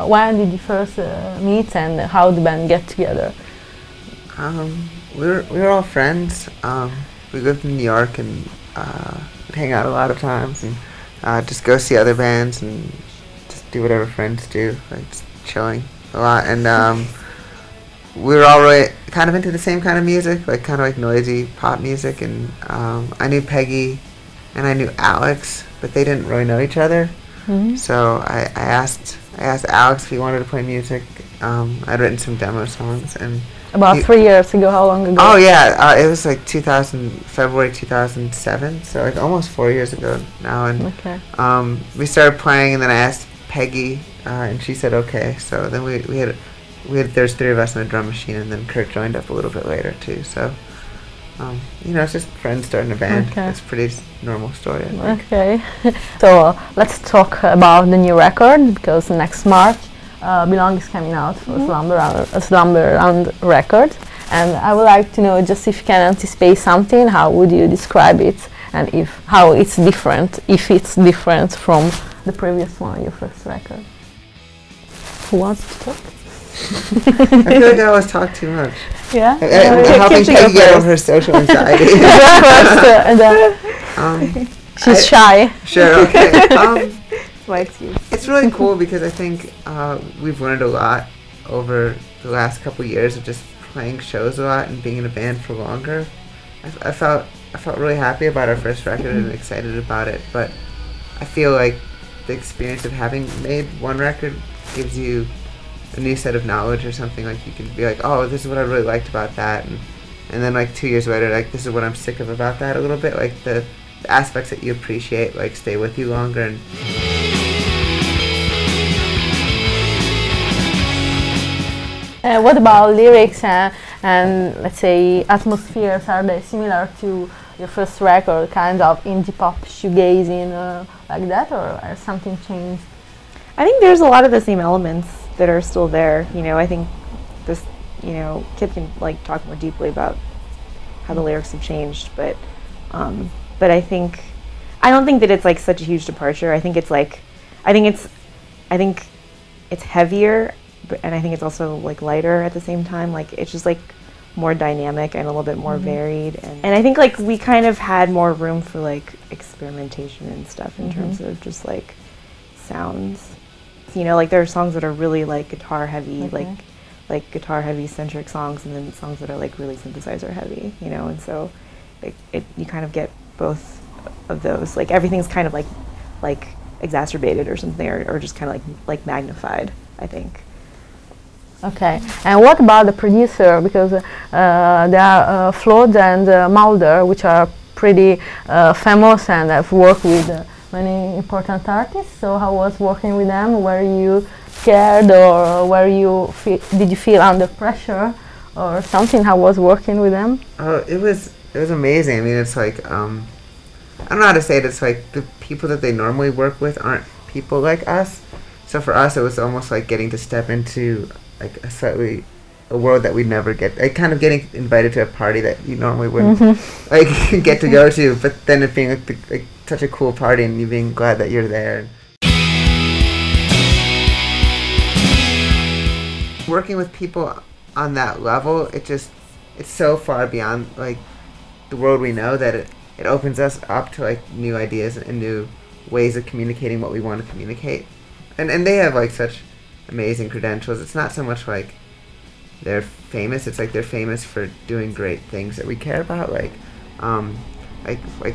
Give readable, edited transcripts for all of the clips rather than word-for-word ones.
when did you first meet, and how the band get together? We were all friends. We lived in New York and would hang out a lot of times and just go see other bands and just do whatever friends do, like just chilling a lot. And we were all really kind of into the same kind of music, like kind of like noisy pop music. And I knew Peggy and I knew Alex, but they didn't really know each other. Mm-hmm. So I asked Alex if he wanted to play music. I'd written some demo songs and. About 3 years ago, how long ago? Oh yeah, it was like February 2007, so like almost 4 years ago now. And okay. We started playing, and then I asked Peggy, and she said okay. So then we had there's 3 of us in a drum machine, and then Kurt joined up a little bit later too. So it's just friends starting a band. Okay. It's a pretty normal story, I think. Okay. So let's talk about the new record, because next March. Belong is coming out for Slumberland record, and I would like to know just if you can anticipate something. How would you describe it, and how it's different, if it's different from the previous one, your first record? Who wants to talk? I feel like I always talk too much. Yeah. How can Peggy get over her social anxiety? She's shy. Sure. Okay. Excuse. It's really cool because I think we've learned a lot over the last couple years of just playing shows a lot and being in a band for longer. I felt really happy about our first record and excited about it, but I feel like the experience of having made one record gives you a new set of knowledge or something. Like you can be like, oh, this is what I really liked about that, and then like 2 years later, like this is what I'm sick of about that a little bit. Like the aspects that you appreciate like stay with you longer. And what about lyrics and let's say atmospheres? Are they similar to your first record, kind of indie pop shoegazing like that, or has something changed? I think there's a lot of the same elements that are still there. I think this, Kip can like talk more deeply about how the lyrics have changed, but I don't think that it's like such a huge departure. I think it's heavier, and I think it's also like lighter at the same time. Like it's just like more dynamic and a little bit more varied, and I think like we kind of had more room for like experimentation and stuff in terms of just like sounds. Like there are songs that are really like guitar heavy, like guitar heavy centric songs, and then songs that are like really synthesizer heavy, and so you kind of get both of those. Like everything's kind of like exacerbated or something, or just kind of like magnified, I think. Okay, and what about the producer? Because there are Flood and Mulder, which are pretty famous and have worked with many important artists. So how was working with them? Were you scared, or did you feel under pressure or something? How was working with them? Oh, it was amazing. I mean, it's like I don't know how to say it. It's like the people that they normally work with aren't people like us. So for us, it was almost like getting to step into like a world that we'd never get. Like kind of getting invited to a party that you normally wouldn't like get to go to. But then it being like such a cool party, and you being glad that you're there. Working with people on that level, it's so far beyond like the world we know that it opens us up to like new ideas and new ways of communicating what we want to communicate. And they have like such amazing credentials. It's not so much like they're famous, it's like they're famous for doing great things that we care about, like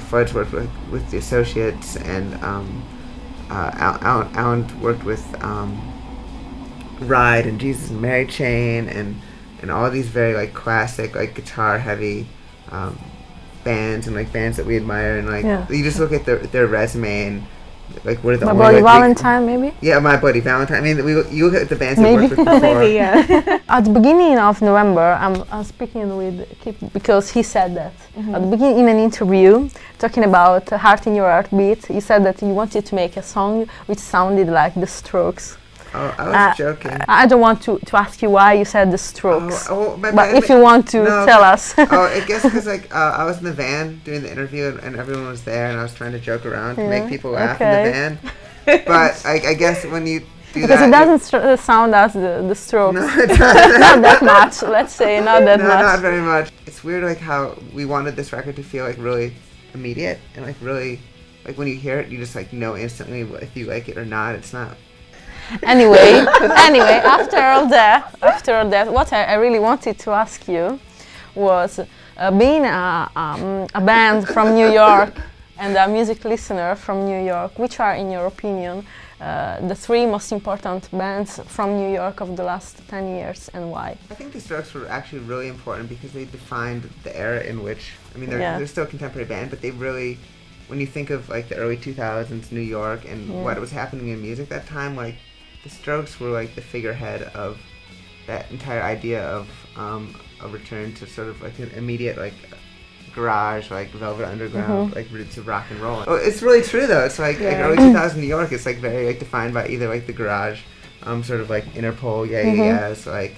Fudge worked with the Associates, and Alan worked with Ride and Jesus and Mary Chain, and all these very like classic like guitar heavy bands, and like bands that we admire, and like you just look at their resume, and like what are the My Buddy Valentine, maybe? Yeah, My Buddy Valentine. I mean, you look at the bands they worked with before. Maybe, yeah. At the beginning of November, I'm speaking with Kip because he said that. At the beginning, in an interview, talking about Heart in Your Heartbeat, you said that you wanted to make a song which sounded like The Strokes. Oh, I was joking. I don't want to ask you why you said The Strokes, but if you want to tell us. I guess because like I was in the van doing the interview, and everyone was there, and I was trying to joke around to make people laugh in the van. But I guess when you do Because that. it doesn't sound as the Strokes. No, it doesn't. Not that much, let's say, not that No, much. not very much. It's weird, like how we wanted this record to feel like really immediate and like really, like when you hear it, you just like know instantly if you like it or not. It's not. Anyway, after all that, what I really wanted to ask you was, being a band from New York and a music listener from New York, which are, in your opinion, the three most important bands from New York of the last 10 years, and why? I think the Strokes were actually really important because they defined the era in which, I mean, they're still a contemporary band, but they really, when you think of like the early 2000s New York and what was happening in music that time, like the Strokes were like the figurehead of that entire idea of a return to sort of like an immediate like garage, like Velvet Underground, like roots of rock and roll. Oh, it's really true though. It's like, like early 2000s New York. It's like very like defined by either like the garage, sort of like Interpol, yes, like.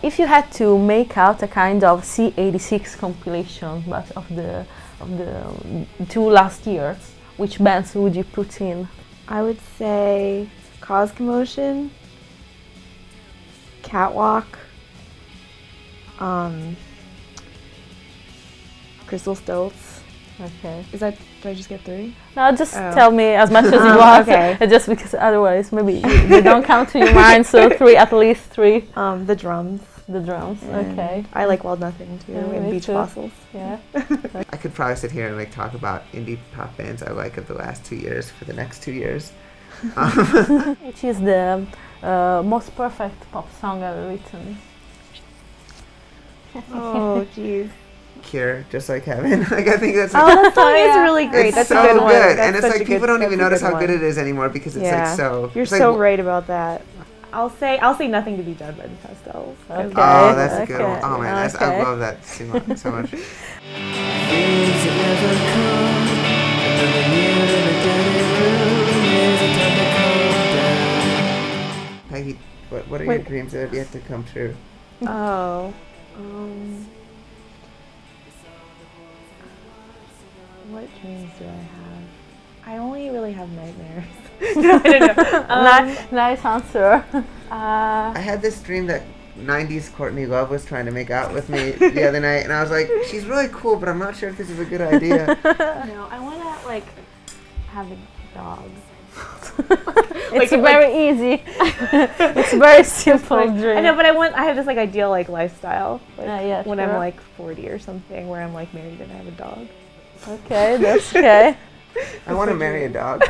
If you had to make out a kind of C86 compilation, but of the two last years, which bands would you put in? I would say Cause Commotion, Catwalk, Crystal Stilts. Okay. Is that, did I just get three? No, just tell me as much as you want. Okay. Just because otherwise maybe they don't come to your mind, so three, at least three. The drums. The drums, And okay. I like Wild Nothing too, and me Beach too. Fossils. Yeah. I could probably sit here and like talk about indie pop bands I like of the last 2 years for the next 2 years. Which is the most perfect pop song ever written? Oh, jeez. Cure, Just Like Heaven. Like I think that's. Oh, that song is really great. It's That's so a good one. good, That's and it's such like a good- people don't that's even a notice good how good one. it is anymore because it's like so. You're it's so like, right about that. I'll say Nothing to Be Done by the Pastels. Okay. Oh, that's a good Okay. one. Oh man, I love that so much. So much. Peggy, what are your dreams that have yet to come true? Oh. What dreams do I have? I only really have nightmares. No, I don't know. Nice answer. I had this dream that 90s Courtney Love was trying to make out with me the other night, and I was like, she's really cool, but I'm not sure if this is a good idea. No, I want to like have a dog. It's very easy. It's very simple dream. I know, but I have this like ideal like lifestyle, like yeah, when sure. I'm like 40 or something, where I'm like married and I have a dog. Okay, that's okay. I want to marry a dog.